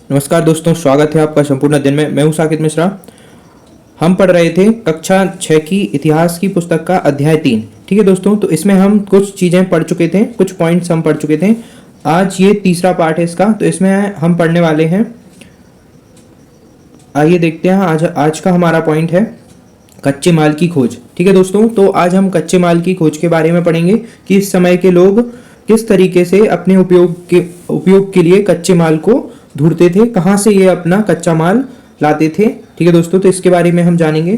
नमस्कार दोस्तों, स्वागत है आपका संपूर्ण दिन में। मैं हूं साकिब मिश्रा। हम पढ़ रहे थे कक्षा 6 की इतिहास की पुस्तक का अध्याय 3। ठीक है दोस्तों, तो इसमें हम कुछ चीज़ें पढ़ चुके थे, कुछ पॉइंट्स हम पढ़ चुके थे। आज ये तीसरा पार्ट है इसका, तो इसमें हम पढ़ने वाले हैं। आइए देखते हैं। आज का हमारा पॉइंट है कच्चे माल की खोज। ठीक है दोस्तों, तो आज हम कच्चे माल की खोज के बारे में पढ़ेंगे कि इस समय के लोग किस तरीके से अपने उपयोग के लिए कच्चे माल को ढूंढते थे, कहाँ से ये अपना कच्चा माल लाते थे। ठीक है दोस्तों, तो इसके बारे में हम जानेंगे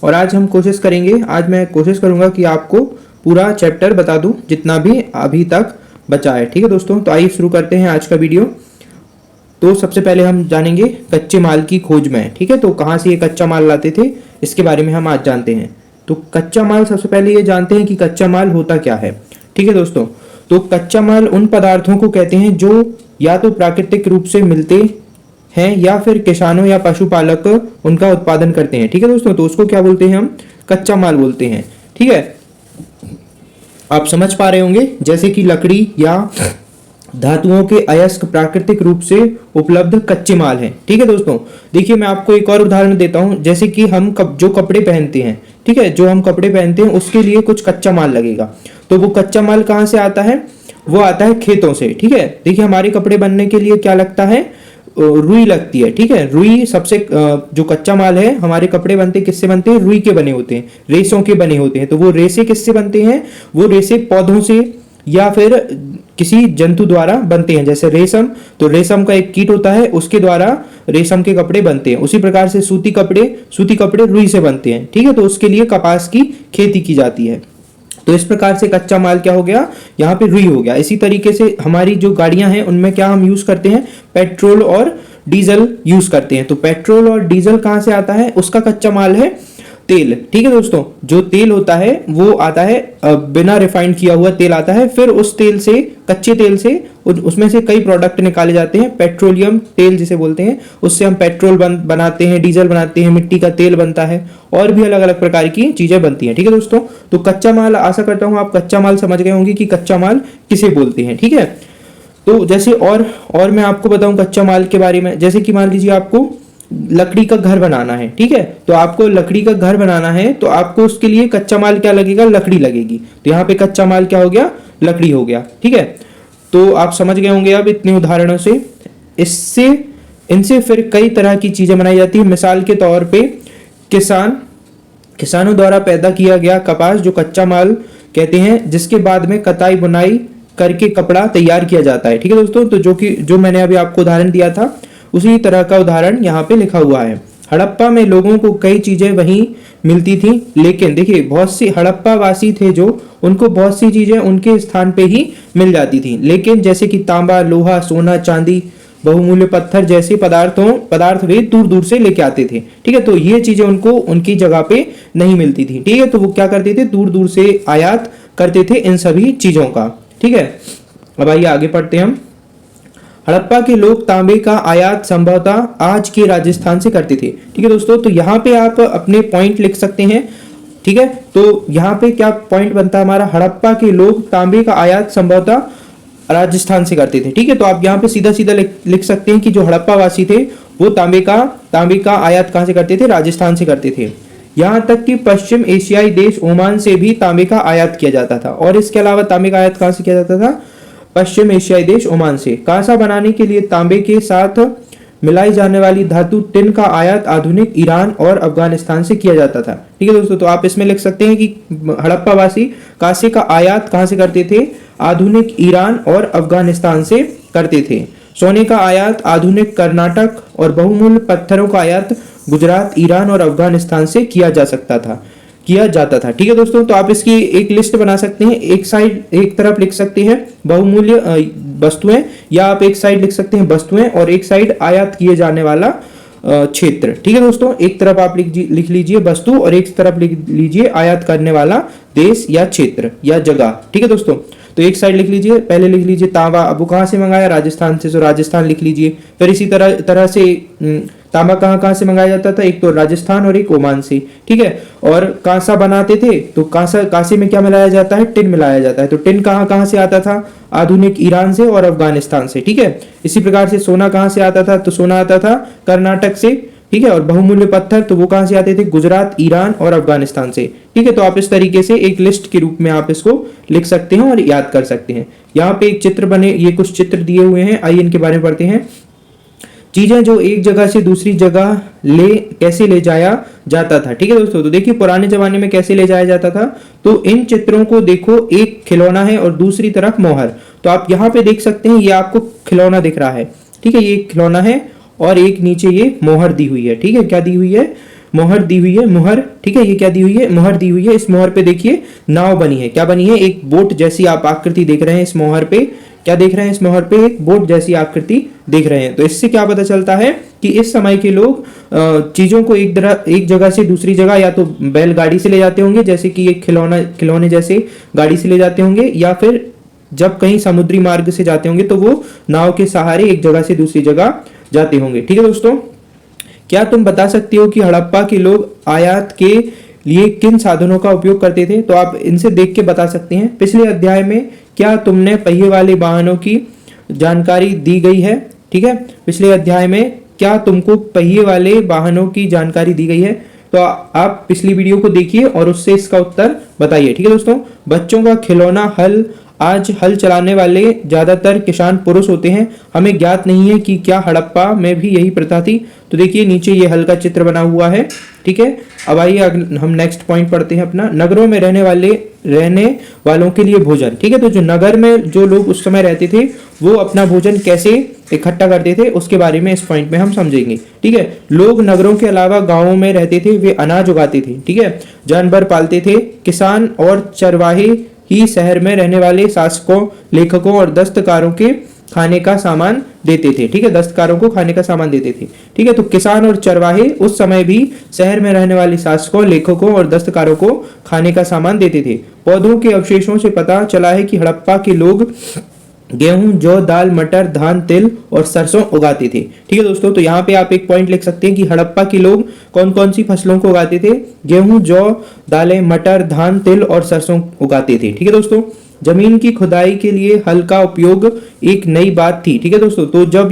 और आज हम कोशिश करेंगे। आज मैं कोशिश करूंगा कि आपको पूरा चैप्टर बता दूं जितना भी अभी तक बचा है। ठीक है दोस्तों, तो आइए शुरू करते हैं आज का वीडियो। तो सबसे पहले हम जानेंगे कच्चे माल की खोज में। ठीक है, तो कहाँ से ये कच्चा माल लाते थे इसके बारे में हम आज जानते हैं। तो कच्चा माल, सबसे पहले ये जानते हैं कि कच्चा माल होता क्या है। ठीक है दोस्तों, तो कच्चा माल उन पदार्थों को कहते हैं जो या तो प्राकृतिक रूप से मिलते हैं या फिर किसानों या पशुपालक उनका उत्पादन करते हैं। ठीक है दोस्तों, तो उसको क्या बोलते हैं, हम कच्चा माल बोलते हैं। ठीक है, आप समझ पा रहे होंगे, जैसे कि लकड़ी या धातुओं के अयस्क प्राकृतिक रूप से उपलब्ध कच्चे माल हैं। ठीक है दोस्तों, देखिए मैं आपको एक और उदाहरण देता हूं। जैसे कि हम जो कपड़े पहनते हैं, ठीक है, जो हम कपड़े पहनते हैं उसके लिए कुछ कच्चा माल लगेगा। तो वो कच्चा माल कहाँ से आता है, वो आता है खेतों से। ठीक है, देखिए हमारे कपड़े बनने के लिए क्या लगता है, रुई लगती है। ठीक है, रुई सबसे जो कच्चा माल है, हमारे कपड़े बनते किससे बनते हैं, रुई के बने होते हैं, रेशों के बने होते हैं। तो वो रेशे किससे बनते हैं, वो रेशे पौधों से या फिर किसी जंतु द्वारा बनते हैं। जैसे रेशम, तो रेशम का एक कीट होता है, उसके द्वारा रेशम के कपड़े बनते हैं। उसी प्रकार से सूती कपड़े रुई से बनते हैं। ठीक है, तो उसके लिए कपास की खेती की जाती है। तो इस प्रकार से कच्चा माल क्या हो गया, यहाँ पे रुई हो गया। इसी तरीके से हमारी जो गाड़ियां हैं उनमें क्या हम यूज करते हैं, पेट्रोल और डीजल यूज करते हैं। तो पेट्रोल और डीजल कहाँ से आता है, उसका कच्चा माल है तेल। ठीक है दोस्तों, जो तेल होता है वो आता है बिना रिफाइंड किया हुआ तेल आता है। फिर उस तेल से, कच्चे तेल से, उसमें से कई प्रोडक्ट निकाले जाते हैं, पेट्रोलियम तेल जिसे बोलते हैं। उससे हम पेट्रोल बनाते हैं, डीजल बनाते हैं, मिट्टी का तेल बनता है और भी अलग अलग प्रकार की चीजें बनती हैं। ठीक है दोस्तों, तो कच्चा माल, आशा करता हूं आप कच्चा माल समझ गए होंगे कि कच्चा माल किसे बोलते हैं। ठीक है, तो जैसे और मैं आपको बताऊं कच्चा माल के बारे में। जैसे कि मान लीजिए आपको लकड़ी का घर बनाना है। ठीक है, तो आपको लकड़ी का घर बनाना है, तो आपको उसके लिए कच्चा माल क्या लगेगा, लकड़ी लगेगी। तो यहाँ पे कच्चा माल क्या हो गया, लकड़ी हो गया। ठीक है, तो आप समझ गए होंगे अब इतने उदाहरणों से। इनसे फिर कई तरह की चीजें बनाई जाती है। मिसाल के तौर पे किसानों द्वारा पैदा किया गया कपास, जो कच्चा माल कहते हैं, जिसके बाद में कताई बुनाई करके कपड़ा तैयार किया जाता है। ठीक है दोस्तों, तो जो मैंने अभी आपको उदाहरण दिया था, उसी तरह का उदाहरण यहाँ पे लिखा हुआ है। हड़प्पा में लोगों को कई चीजें वहीं मिलती थी, लेकिन देखिए बहुत सी हड़प्पा वासी थे जो, उनको बहुत सी चीजें उनके स्थान पे ही मिल जाती थी। लेकिन जैसे कि तांबा, लोहा, सोना, चांदी, बहुमूल्य पत्थर जैसे पदार्थ वे दूर दूर से लेके आते थे। ठीक है, तो ये चीजें उनको उनकी जगह पे नहीं मिलती थी। ठीक है, तो वो क्या करते थे, दूर दूर से आयात करते थे इन सभी चीजों का। ठीक है, अब आइए आगे पढ़ते हैं हम। हड़प्पा के लोग तांबे का आयात संभवतः आज के राजस्थान से करते थे। ठीक है दोस्तों, तो यहाँ पे आप अपने पॉइंट लिख सकते हैं। ठीक है, तो यहाँ पे क्या पॉइंट बनता है हमारा, हड़प्पा के लोग तांबे का आयात संभवतः राजस्थान से करते थे। ठीक है, तो आप यहाँ पे सीधा सीधा लिख सकते हैं कि जो हड़प्पा वासी थे वो तांबे का आयात कहाँ से करते थे, राजस्थान से करते थे। यहाँ तक कि पश्चिम एशियाई देश ओमान से भी तांबे का आयात किया जाता था। और इसके अलावा तांबे का आयात कहाँ से किया जाता था, पश्चिम एशियाई देश ओमान से। कांसा बनाने के लिए तांबे के साथ मिलाई जाने वाली धातु टिन का आयात आधुनिक ईरान और अफगानिस्तान से किया जाता था। ठीक है दोस्तों, तो आप इसमें लिख सकते हैं कि हड़प्पा वासी कांसे का आयात कहां से करते थे, आधुनिक ईरान और अफगानिस्तान से करते थे। सोने का आयात आधुनिक कर्नाटक और बहुमूल्य पत्थरों का आयात गुजरात, ईरान और अफगानिस्तान से किया जाता था। ठीक है दोस्तों, तो आप इसकी एक लिस्ट बना सकते हैं। एक तरफ लिख सकते हैं बहुमूल्य वस्तुएं, या आप एक साइड लिख सकते हैं वस्तुएं और एक साइड आयात किए जाने वाला क्षेत्र। ठीक है दोस्तों, एक तरफ आप लिख लीजिए वस्तु और एक तरफ लिख लीजिए आयात करने वाला देश या क्षेत्र या जगह। ठीक है दोस्तों, तो एक साइड लिख लीजिए, पहले लिख लीजिए तांबा, अब वो कहाँ से मंगाया, राजस्थान से, तो राजस्थान लिख लीजिए। फिर इसी तरह से तांबा कहाँ कहाँ से मंगाया जाता था, एक तो राजस्थान और एक ओमान से, ठीक है। और कांसा बनाते थे तो कांसे में क्या मिलाया जाता है, टिन मिलाया जाता है। तो टिन कहाँ कहाँ से आता था, आधुनिक ईरान से और अफगानिस्तान से, ठीक है। इसी प्रकार से सोना कहाँ से आता था, तो सोना आता था कर्नाटक से, ठीक है। और बहुमूल्य पत्थर तो वो कहाँ से आते थे, गुजरात, ईरान और अफगानिस्तान से, ठीक है। तो आप इस तरीके से एक लिस्ट के रूप में आप इसको लिख सकते हैं और याद कर सकते हैं। यहाँ पे एक चित्र बने, ये कुछ चित्र दिए हुए हैं, आइए इनके बारे में पढ़ते हैं। चीजें जो एक जगह से दूसरी जगह कैसे ले जाया जाता था, ठीक है दोस्तों। तो देखिए पुराने जमाने में कैसे ले जाया जाता था, तो इन चित्रों को देखो, एक खिलौना है और दूसरी तरफ मोहर। तो आप यहाँ पे देख सकते हैं, ये आपको खिलौना दिख रहा है, ठीक है, ये खिलौना है और एक नीचे ये मोहर दी हुई है, ठीक है। क्या दी हुई है, मोहर दी हुई है, मोहर, ठीक है। ये क्या दी हुई है, मोहर दी हुई है। इस मोहर पे देखिए नाव बनी है, क्या बनी है, एक बोट जैसी आप आकृति देख रहे हैं इस मोहर पे, क्या देख रहे हैं, इस मोहर पे एक बोट जैसी आकृति देख रहे हैं। तो इससे क्या पता चलता है कि इस समय के लोग चीजों को एक जगह से दूसरी जगह या तो बैलगाड़ी से ले जाते होंगे, जैसे कि ये खिलौने जैसे गाड़ी से ले जाते होंगे, या फिर जब कहीं समुद्री मार्ग से जाते होंगे तो वो नाव के सहारे एक जगह से दूसरी जगह जाते होंगे, ठीक है दोस्तों। क्या तुम बता सकते हो कि हड़प्पा के लोग आयात के लिए किन साधनों का उपयोग करते थे, तो आप इनसे देख के बता सकते हैं। पिछले अध्याय में क्या तुमने पहिए वाले वाहनों की जानकारी दी गई है, ठीक है। पिछले अध्याय में क्या तुमको पहिए वाले वाहनों की जानकारी दी गई है, तो आप पिछली वीडियो को देखिए और उससे इसका उत्तर बताइए, ठीक है दोस्तों। बच्चों का खिलौना हल, आज हल चलाने वाले ज्यादातर किसान पुरुष होते हैं। हमें ज्ञात नहीं है कि क्या हड़प्पा में भी यही प्रथा थी। तो देखिए नीचे ये हल का चित्र बना हुआ है, ठीक है। अब आइए हम नेक्स्ट पॉइंट पढ़ते हैं अपना, नगरों में रहने वालों के लिए भोजन, ठीक है। तो जो नगर में जो लोग उस समय रहते थे वो अपना भोजन कैसे इकट्ठा करते थे उसके बारे में इस पॉइंट में हम समझेंगे, ठीक है। लोग नगरों के अलावा गांवों में रहते थे, वे अनाज उगाते थे, ठीक है, जानवर पालते थे। किसान और चरवाहे ही शहर में रहने वाले शासकों, लेखकों और दस्तकारों के खाने का सामान देते थे, ठीक है, दस्तकारों को खाने का सामान देते थे, ठीक है। तो किसान और चरवाहे उस समय भी शहर में रहने वाले शासकों, लेखकों और दस्तकारों को खाने का सामान देते थे। पौधों के अवशेषों से पता चला है कि हड़प्पा के लोग गेहूं, जौ, दाल, मटर, धान, तिल और सरसों उगाते थे, ठीक है दोस्तों। तो यहाँ पे आप एक पॉइंट लिख सकते हैं कि हड़प्पा के लोग कौन कौन सी फसलों को उगाते थे, गेहूं, जौ, दालें, मटर, धान, तिल और सरसों उगाते थे, ठीक है दोस्तों। जमीन की खुदाई के लिए हल का उपयोग एक नई बात थी, ठीक है दोस्तों। तो जब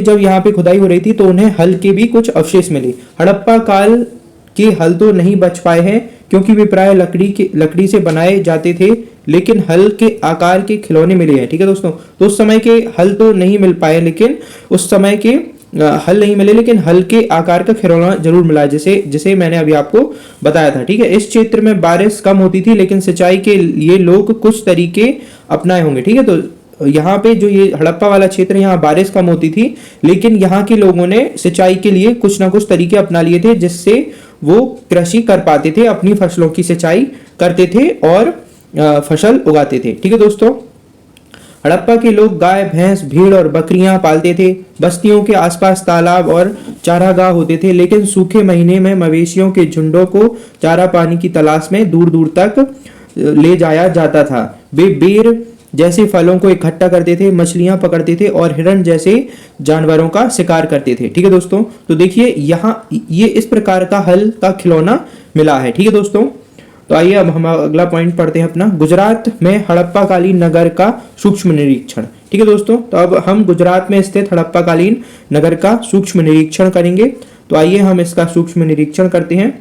जब यहाँ पे खुदाई हो रही थी तो उन्हें हल के भी कुछ अवशेष मिले। हड़प्पा काल के हल तो नहीं बच पाए हैं क्योंकि वे प्राय लकड़ी से बनाए जाते थे, लेकिन हल के आकार के खिलौने मिले हैं, ठीक है दोस्तों। तो उस समय के हल तो नहीं मिल पाए, लेकिन उस समय के हल नहीं मिले, लेकिन हल के आकार का खिलौना जरूर मिला, जिसे मैंने अभी आपको बताया था, ठीक है। इस क्षेत्र में बारिश कम होती थी, लेकिन सिंचाई के लिए लोग कुछ तरीके अपनाए होंगे, ठीक है। तो यहाँ पे जो ये हड़प्पा वाला क्षेत्र, यहाँ बारिश कम होती थी, लेकिन यहाँ के लोगों ने सिंचाई के लिए कुछ ना कुछ तरीके अपना लिए थे, जिससे वो कृषि कर पाते थे, अपनी फसलों की सिंचाई करते थे और फसल उगाते थे, ठीक है दोस्तों। हड़प्पा के लोग गाय, भैंस, भीड़ और बकरियां पालते थे। बस्तियों के आसपास तालाब और चारागाह होते थे, लेकिन सूखे महीने में मवेशियों के झुंडों को चारा पानी की तलाश में दूर दूर तक ले जाया जाता था। वे बेर जैसे फलों को इकट्ठा करते थे, मछलियां पकड़ते थे और हिरण जैसे जानवरों का शिकार करते थे, ठीक है दोस्तों। तो देखिए यहाँ ये इस प्रकार का हल का खिलौना मिला है, ठीक है दोस्तों। तो आइए अब हम अगला पॉइंट पढ़ते हैं अपना, गुजरात में हड़प्पा कालीन नगर का सूक्ष्म निरीक्षण, ठीक है दोस्तों। तो अब हम गुजरात में स्थित हड़प्पा कालीन नगर का सूक्ष्म निरीक्षण करेंगे। तो आइए हम इसका सूक्ष्म निरीक्षण करते हैं।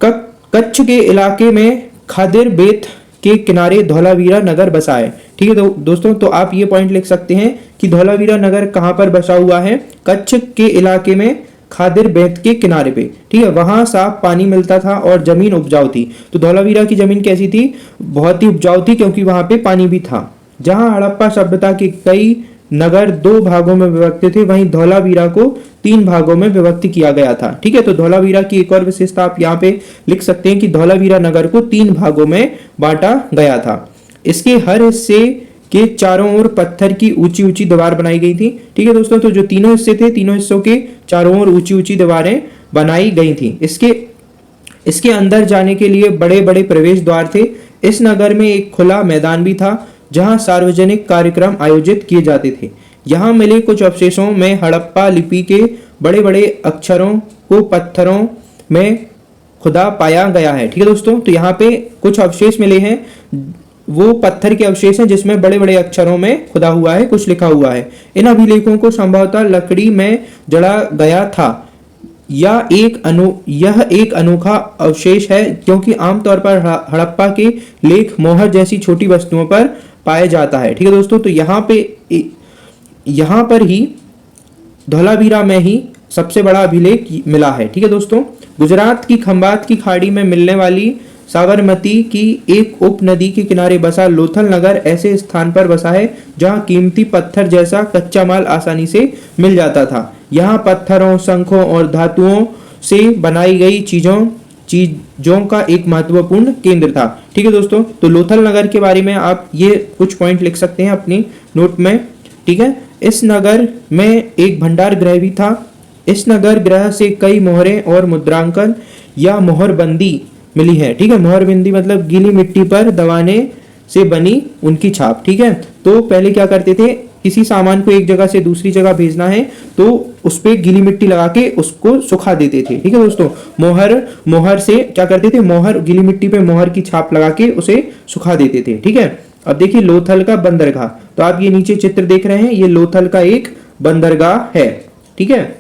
कच्छ के इलाके में खादिर बेत के किनारे धौलावीरा नगर बसा है, ठीक है दोस्तों। तो आप ये पॉइंट लिख सकते हैं कि धौलावीरा नगर कहां पर बसा हुआ है, कच्छ के इलाके में खादिर बेत के किनारे पे, ठीक है। वहां साफ पानी मिलता था और जमीन उपजाऊ थी। तो धौलावीरा की जमीन कैसी थी, बहुत ही उपजाऊ थी, क्योंकि वहां पे पानी भी था। जहां हड़प्पा सभ्यता के कई नगर 2 भागों में विभक्त थे, वहीं धौलावीरा को 3 भागों में विभक्त किया गया था, ठीक है। तो धौलावीरा की एक और विशेषता आप यहाँ पे लिख सकते हैं कि धौलावीरा नगर को 3 भागों में बांटा गया था। इसके हर हिस्से के चारों ओर पत्थर की ऊंची ऊंची दीवार बनाई गई थी, ठीक है दोस्तों। तो जो तीनों हिस्से थे, तीनों हिस्सों के चारों ओर ऊंची ऊंची दीवारें बनाई गई थी। इसके अंदर जाने के लिए बड़े बड़े प्रवेश द्वार थे। इस नगर में एक खुला मैदान भी था जहां सार्वजनिक कार्यक्रम आयोजित किए जाते थे। यहाँ मिले कुछ अवशेषों में हड़प्पा लिपि के बड़े बड़े अक्षरों को पत्थरों में खुदा पाया गया है। ठीक है दोस्तों, तो यहाँ पे कुछ अवशेष मिले हैं, वो पत्थर के अवशेष हैं जिसमें बड़े बड़े अक्षरों में खुदा हुआ है, कुछ लिखा हुआ है। इन अभिलेखों को संभवतः लकड़ी में जड़ा गया था। यह एक अनोखा अवशेष है क्योंकि आमतौर पर हड़प्पा के लेख मोहर जैसी छोटी वस्तुओं पर पाया जाता है। ठीक है दोस्तों, तो यहाँ पर ही धौलावीरा में ही सबसे बड़ा अभिलेख मिला है। ठीक है दोस्तों, गुजरात की खंबात की खाड़ी में मिलने वाली साबरमती की एक उप नदी के किनारे बसा लोथल नगर ऐसे स्थान पर बसा है जहां कीमती पत्थर जैसा कच्चा माल आसानी से मिल जाता था। यहाँ पत्थरों, शंखों और धातुओं से बनाई गई चीजों का एक महत्वपूर्ण केंद्र था। ठीक है दोस्तों, तो लोथल नगर के बारे में आप ये कुछ पॉइंट लिख सकते हैं अपनी नोट में। ठीक है, इस नगर में एक भंडार गृह भी था। इस नगर गृह से कई मोहरें और मुद्रांकन या मोहरबंदी मिली है। ठीक है, मोहरबंदी मतलब गीली मिट्टी पर दबाने से बनी उनकी छाप। ठीक है, तो पहले क्या करते थे, किसी सामान को एक जगह से दूसरी जगह भेजना है तो उस पर गीली मिट्टी लगा के उसको सुखा देते थे। ठीक है दोस्तों, मोहर से क्या करते थे, मोहर गीली मिट्टी पे मोहर की छाप लगा के उसे सुखा देते थे। ठीक है, अब देखिए लोथल का बंदरगाह, तो आप ये नीचे चित्र देख रहे हैं, ये लोथल का एक बंदरगाह है। ठीक है,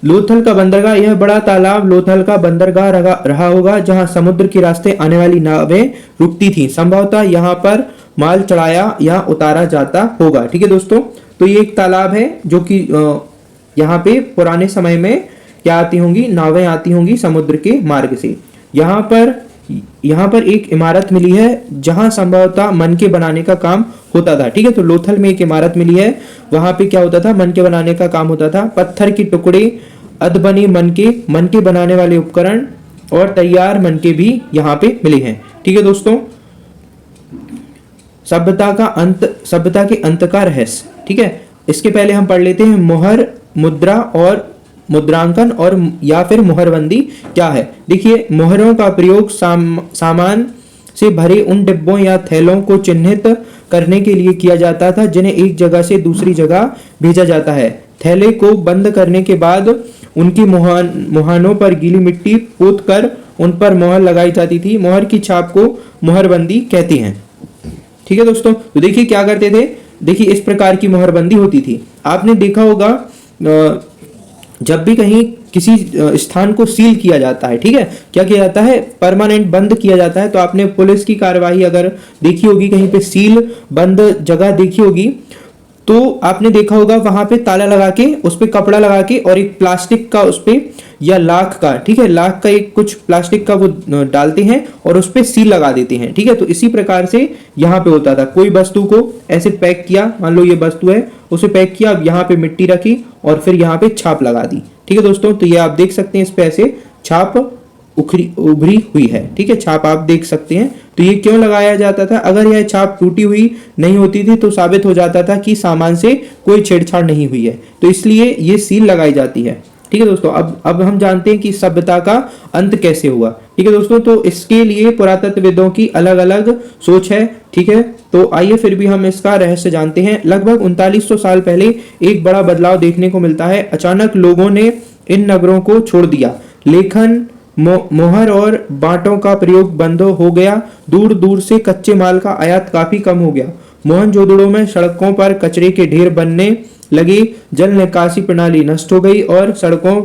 लोथल का बंदरगाह, यह बड़ा तालाब लोथल का बंदरगाह रहा होगा जहां समुद्र के रास्ते आने वाली नावें रुकती थी। संभवतः यहाँ पर माल चढ़ाया या उतारा जाता होगा। ठीक है दोस्तों, तो ये एक तालाब है जो कि यहाँ पे पुराने समय में क्या आती होंगी, नावें आती होंगी समुद्र के मार्ग से। यहाँ पर एक इमारत मिली है जहां संभवतः मन के बनाने का काम होता था। ठीक है, तो लोथल में एक इमारत मिली है, वहां पे क्या होता था, मन के बनाने का काम होता था। पत्थर के टुकड़े, अधबनी मन के बनाने वाले उपकरण और तैयार मन के भी यहाँ पे मिले हैं। ठीक है दोस्तों, सभ्यता के अंत का रहस्य। ठीक है, इसके पहले हम पढ़ लेते हैं मोहर, मुद्रा और मुद्रांकन और या फिर मोहरबंदी क्या है। देखिए, मोहरों का प्रयोग सामान से भरे उन डिब्बों या थैलों को चिन्हित करने के लिए किया जाता था जिन्हें एक जगह से दूसरी जगह भेजा जाता है। थैले को बंद करने के बाद उनकी मुहानों पर गीली मिट्टी पोत कर उन पर मोहर लगाई जाती थी। मोहर की छाप को मोहरबंदी कहते हैं। ठीक है दोस्तों, तो देखिए क्या करते थे, देखिए इस प्रकार की मोहरबंदी होती थी। आपने देखा होगा जब भी कहीं किसी स्थान को सील किया जाता है, ठीक है, क्या किया जाता है, परमानेंट बंद किया जाता है। तो आपने पुलिस की कार्यवाही अगर देखी होगी, कहीं पे सील बंद जगह देखी होगी, तो आपने देखा होगा वहां पे ताला लगा के उस पे कपड़ा लगा के और एक प्लास्टिक का उस पे या लाख का, ठीक है, लाख का एक कुछ प्लास्टिक का वो डालते हैं और उस पे सील लगा देते हैं। ठीक है, तो इसी प्रकार से यहाँ पे होता था। कोई वस्तु को ऐसे पैक किया, मान लो ये वस्तु है, उसे पैक किया, अब यहाँ पे मिट्टी रखी और फिर यहाँ पे छाप लगा दी। ठीक है दोस्तों, तो ये आप देख सकते हैं इस पे ऐसे छाप उभरी हुई है। ठीक है, छाप आप देख सकते हैं। तो ये क्यों लगाया जाता था, अगर यह छाप टूटी हुई नहीं होती थी तो साबित हो जाता था कि सामान से कोई छेड़छाड़ नहीं हुई है, तो इसलिए ये सील लगाई जाती है। ठीक है दोस्तों, अब हम जानते हैं कि सभ्यता का अंत कैसे हुआ। ठीक है दोस्तों, तो इसके लिए पुरातत्वविदों की अलग अलग सोच है। ठीक है, तो आइए फिर भी हम इसका रहस्य जानते हैं। लगभग 3900 साल पहले एक बड़ा बदलाव देखने को मिलता है। अचानक लोगों ने इन नगरों को छोड़ दिया। लेखन, मोहर और बांटों का प्रयोग बंद हो गया। दूर दूर से कच्चे माल का आयात काफी कम हो गया। मोहनजोदड़ो में सड़कों पर कचरे के ढेर बनने लगे। जल निकासी प्रणाली नष्ट हो गई और सड़कों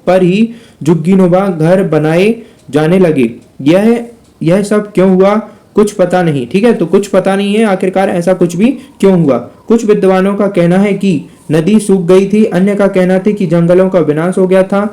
पर ही झुग्गीनुमा घर बनाए जाने लगे। यह सब क्यों हुआ, कुछ पता नहीं। ठीक है, तो कुछ पता नहीं है आखिरकार ऐसा कुछ भी क्यों हुआ। कुछ विद्वानों का कहना है कि नदी सूख गई थी, अन्य का कहना था कि जंगलों का विनाश हो गया था।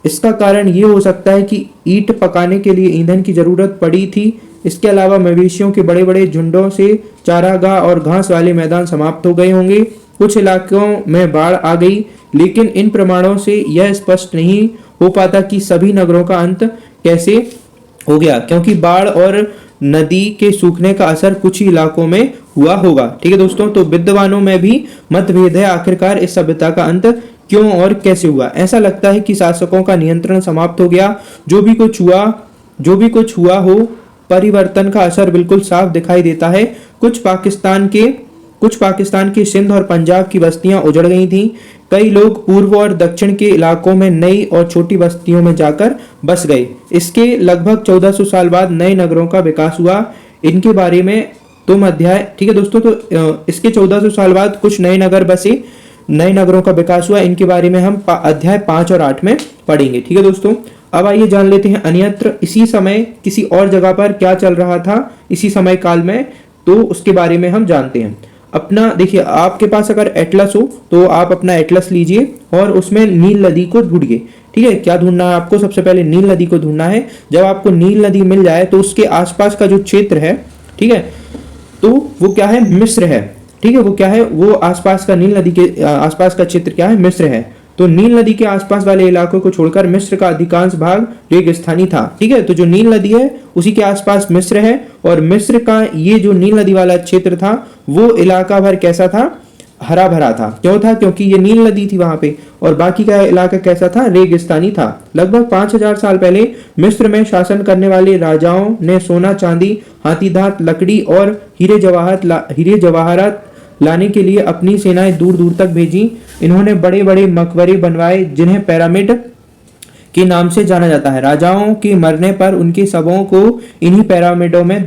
इसका कारण ये हो सकता है कि ईंट पकाने के लिए ईंधन की जरूरत पड़ी थी। इसके अलावा मवेशियों के बड़े बड़े झुंडों से चारागाह और घास वाले मैदान समाप्त हो गए होंगे। कुछ इलाकों में बाढ़ आ गई, लेकिन इन प्रमाणों से यह स्पष्ट नहीं हो पाता कि सभी नगरों का अंत कैसे हो गया, क्योंकि बाढ़ और नदी के सूखने का असर कुछ ही इलाकों में हुआ होगा। ठीक है दोस्तों, तो विद्वानों में भी मतभेद है आखिरकार इस सभ्यता का अंत क्यों और कैसे हुआ। ऐसा लगता है कि शासकों का नियंत्रण समाप्त हो गया। जो भी कुछ हुआ हो, परिवर्तन का असर बिल्कुल साफ दिखाई देता है। कुछ कुछ पाकिस्तान के सिंध और पंजाब की बस्तियां उजड़ गई थीं। कई लोग पूर्व और दक्षिण के इलाकों में नई और छोटी बस्तियों में जाकर बस गए। इसके लगभग 1400 साल बाद नए नगरों का विकास हुआ। इनके बारे में तुम अध्याय, ठीक है दोस्तों, तो इसके 1400 साल बाद कुछ नए नगर बसे, नए नगरों का विकास हुआ। इनके बारे में हम अध्याय 5 और 8 में पढ़ेंगे। ठीक है दोस्तों, अब आइए जान लेते हैं अन्यत्र इसी समय किसी और जगह पर क्या चल रहा था इसी समय काल में, तो उसके बारे में हम जानते हैं। अपना देखिए, आपके पास अगर एटलस हो तो आप अपना एटलस लीजिए और उसमें नील नदी को ढूंढिए। ठीक है, क्या ढूंढना है आपको? सबसे पहले नील नदी को ढूंढना है। जब आपको नील नदी मिल जाए तो उसके आसपास का जो क्षेत्र है, ठीक है, तो वो क्या है? मिस्र है। ठीक है, वो क्या है? वो आसपास का नील नदी के आसपास का क्षेत्र क्या है? मिस्र है। तो नील नदी के आसपास वाले इलाकों को छोड़कर मिस्र का अधिकांश भाग रेगिस्तानी था। ठीक है, तो जो नील नदी है उसी के आसपास मिस्र है, और मिस्र का ये जो नील नदी वाला क्षेत्र था वो इलाका भर कैसा था? हरा भरा था। क्यों था? क्योंकि ये नील नदी थी वहां पे, और बाकी का इलाका कैसा था? रेगिस्तानी था। लगभग 5000 साल पहले मिस्र में शासन करने वाले राजाओं ने सोना, चांदी, हाथी दांत, लकड़ी और हीरे जवाहरात लाने के लिए अपनी सेनाएं दूर दूर तक भेजी। इन्होंने बड़े बड़े मकबरे बनवाए जिन्हें पिरामिड के नाम से जाना जाता है। राजाओं के मरने पर उनके शवों को इन्हीं पिरामिडों में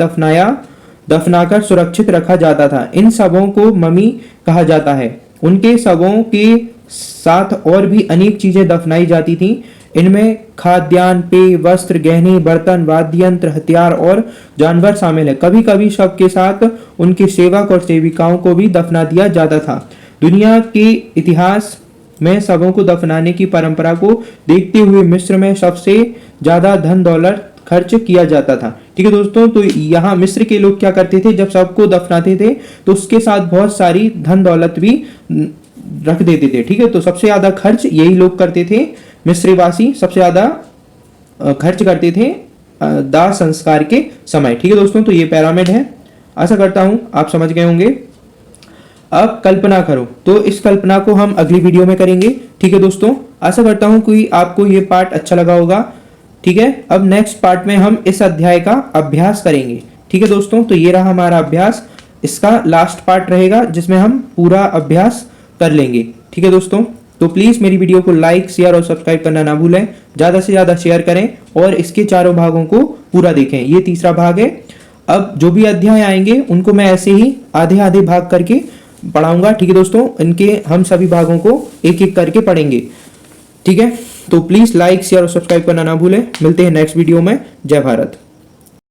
दफनाकर सुरक्षित रखा जाता था। इन शवों को ममी कहा जाता है। उनके शवों के साथ और भी अनेक चीजें दफनाई जाती थीं। इनमें खाद्यान्न, पेय, वस्त्र, गहने, बर्तन, वाद्य यंत्र, हथियार और जानवर शामिल है। कभी कभी शव के साथ उनके सेवक और सेविकाओं को भी दफना दिया जाता था। दुनिया के इतिहास में शवों को दफनाने की परंपरा को देखते हुए मिस्र में सबसे ज्यादा धन दौलत खर्च किया जाता था। ठीक है दोस्तों, तो यहाँ मिस्र के लोग क्या करते थे? जब शव को दफनाते थे तो उसके साथ बहुत सारी धन दौलत भी रख देते थे। ठीक है, तो सबसे ज्यादा खर्च यही लोग करते थे। मिस्रवासी सबसे ज्यादा खर्च करते थे दाह संस्कार के समय। ठीक है दोस्तों, तो ये पिरामिड है। आशा करता हूं आप समझ गए होंगे। अब कल्पना करो, तो इस कल्पना को हम अगली वीडियो में करेंगे। ठीक है दोस्तों, आशा करता हूं कि आपको ये पार्ट अच्छा लगा होगा। ठीक है, अब नेक्स्ट पार्ट में हम इस अध्याय का अभ्यास करेंगे। ठीक है दोस्तों, तो ये रहा हमारा अभ्यास। इसका लास्ट पार्ट रहेगा जिसमें हम पूरा अभ्यास कर लेंगे। ठीक है दोस्तों, तो प्लीज मेरी वीडियो को लाइक, शेयर और सब्सक्राइब करना ना भूलें। ज्यादा से ज्यादा शेयर करें और इसके चारों भागों को पूरा देखें। ये तीसरा भाग है। अब जो भी अध्याय आएंगे उनको मैं ऐसे ही आधे आधे भाग करके पढ़ाऊंगा। ठीक है दोस्तों, इनके हम सभी भागों को एक एक करके पढ़ेंगे। ठीक है, तो प्लीज लाइक, शेयर और सब्सक्राइब करना ना भूलें। मिलते हैं नेक्स्ट वीडियो में। जय भारत।